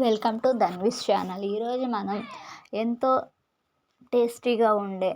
Welcome to ధన్విష్ channel. ఈరోజు మనం ఎంతో టేస్టీగా ఉండే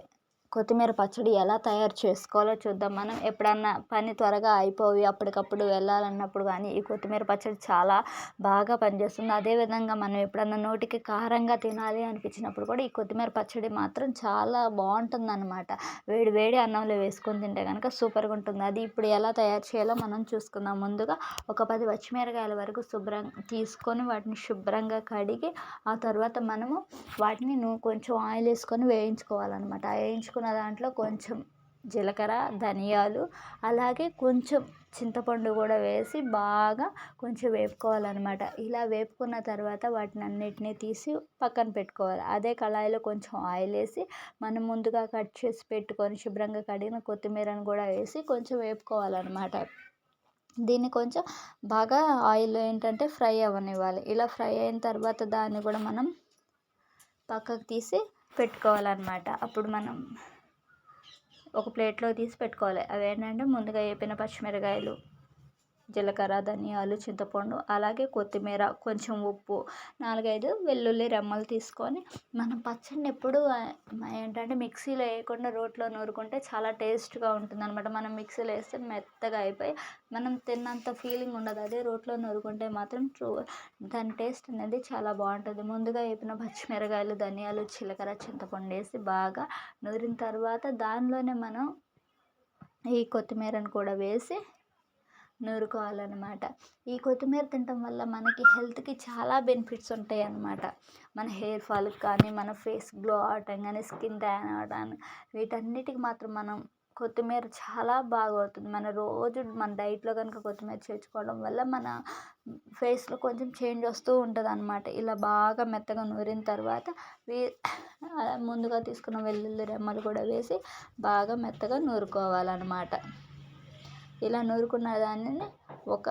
కొత్తిమీర పచ్చడి ఎలా తయారు చేసుకోవాలో చూద్దాం. మనం ఎప్పుడన్నా పని త్వరగా అయిపోయి అప్పటికప్పుడు వెళ్ళాలన్నప్పుడు కానీ ఈ కొత్తిమీర పచ్చడి చాలా బాగా పనిచేస్తుంది. అదేవిధంగా మనం ఎప్పుడన్నా నోటికి కారంగా తినాలి అనిపించినప్పుడు కూడా ఈ కొత్తిమీర పచ్చడి మాత్రం చాలా బాగుంటుందన్నమాట. వేడి వేడి అన్నంలో వేసుకొని తింటే కనుక సూపర్గా ఉంటుంది. అది ఇప్పుడు ఎలా తయారు చేయాలో మనం చూసుకుందాం. ముందుగా ఒక 10 పచ్చిమిరకాయల వరకు శుభ్రంగా తీసుకొని వాటిని శుభ్రంగా కడిగి ఆ తర్వాత మనము వాటిని కొంచెం ఆయిల్ వేసుకొని వేయించుకోవాలన్నమాట. వేయించుకున్న దాంట్లో కొంచెం జీలకర్ర, ధనియాలు, అలాగే కొంచెం చింతపండు కూడా వేసి బాగా కొంచెం వేపుకోవాలన్నమాట. ఇలా వేపుకున్న తర్వాత వాటిని అన్నిటినీ తీసి పక్కన పెట్టుకోవాలి. అదే కళాయిలో కొంచెం ఆయిల్ వేసి మనం ముందుగా కట్ చేసి పెట్టుకొని శుభ్రంగా కడిగిన కొత్తిమీరను కూడా వేసి కొంచెం వేపుకోవాలన్నమాట. దీన్ని కొంచెం బాగా ఆయిల్లో ఏంటంటే ఫ్రై అవ్వనివ్వాలి. ఇలా ఫ్రై అయిన తర్వాత దాన్ని కూడా మనం పక్కకు తీసి పెట్టుకోవాలన్నమాట. అప్పుడు మనం ఒక ప్లేట్లో తీసి పెట్టుకోవాలి. అవి ఏంటంటే ముందుగా వేపిన పచ్చిమిరకాయలు, జీలకర్ర, ధనియాలు, చింతపండు, అలాగే కొత్తిమీర, కొంచెం ఉప్పు, 4-5 వెల్లుల్లి రెమ్మలు తీసుకొని మనం పచ్చడిని ఎప్పుడు ఏంటంటే మిక్సీలో వేయకుండా రోట్లో నూరుకుంటే చాలా టేస్ట్గా ఉంటుందన్నమాట. మనం మిక్సీలో వేస్తే మెత్తగా అయిపోయి మనం తిన్నంత ఫీలింగ్ ఉండదు. అదే రోట్లో నూరుకుంటే మాత్రం దాని టేస్ట్ అనేది చాలా బాగుంటుంది. ముందుగా వేపిన పచ్చిమిరకాయలు, ధనియాలు, జీలకర్ర, చింతపండు వేసి బాగా నూరిన తర్వాత దానిలోనే మనం ఈ కొత్తిమీరను కూడా వేసి నూరుకోవాలన్నమాట. ఈ కొత్తిమీర తినటం వల్ల మనకి హెల్త్కి చాలా బెనిఫిట్స్ ఉంటాయి అన్నమాట. మన హెయిర్ ఫాల్కి కానీ, మన ఫేస్ గ్లో అవటం కానీ, స్కిన్ ట్యాన్ అవడానికి, వీటన్నిటికి మాత్రం మనం కొత్తిమీర చాలా బాగా అవుతుంది. మన రోజు మన డైట్లో కనుక కొత్తిమీర చేర్చుకోవడం వల్ల మన ఫేస్లో కొంచెం చేంజ్ వస్తూ ఉంటుంది అన్నమాట. ఇలా బాగా మెత్తగా నూరిన తర్వాత ముందుగా తీసుకున్న వెల్లుల్లి రెమ్మలు కూడా వేసి బాగా మెత్తగా నూరుకోవాలన్నమాట. ఇలా నూరుకున్న దానిని ఒక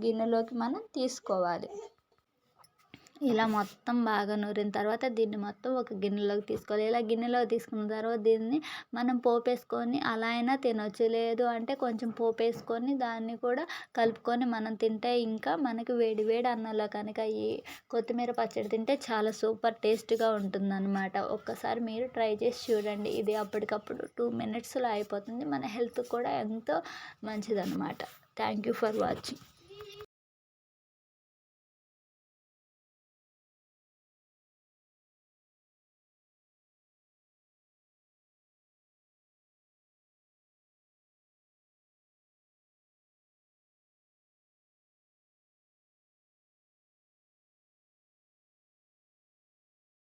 గిన్నెలోకి మనం తీసుకోవాలి. ఇలా మొత్తం బాగా నూరిన తర్వాత దీన్ని మొత్తం ఒక గిన్నెలోకి తీసుకోవాలి. ఇలా గిన్నెలోకి తీసుకున్న తర్వాత దీన్ని మనం పోపేసుకొని అలా అయినా తినొచ్చు. లేదు అంటే కొంచెం పోపేసుకొని దాన్ని కూడా కలుపుకొని మనం తింటే ఇంకా మనకి వేడి వేడి అన్నంలో కనుక ఈ కొత్తిమీర పచ్చడి తింటే చాలా సూపర్ టేస్ట్గా ఉంటుందన్నమాట. ఒక్కసారి మీరు ట్రై చేసి చూడండి. ఇది అప్పటికప్పుడు 2 minutesలో అయిపోతుంది. మన హెల్త్ కూడా ఎంతో మంచిదన్నమాట. Thank you for watching.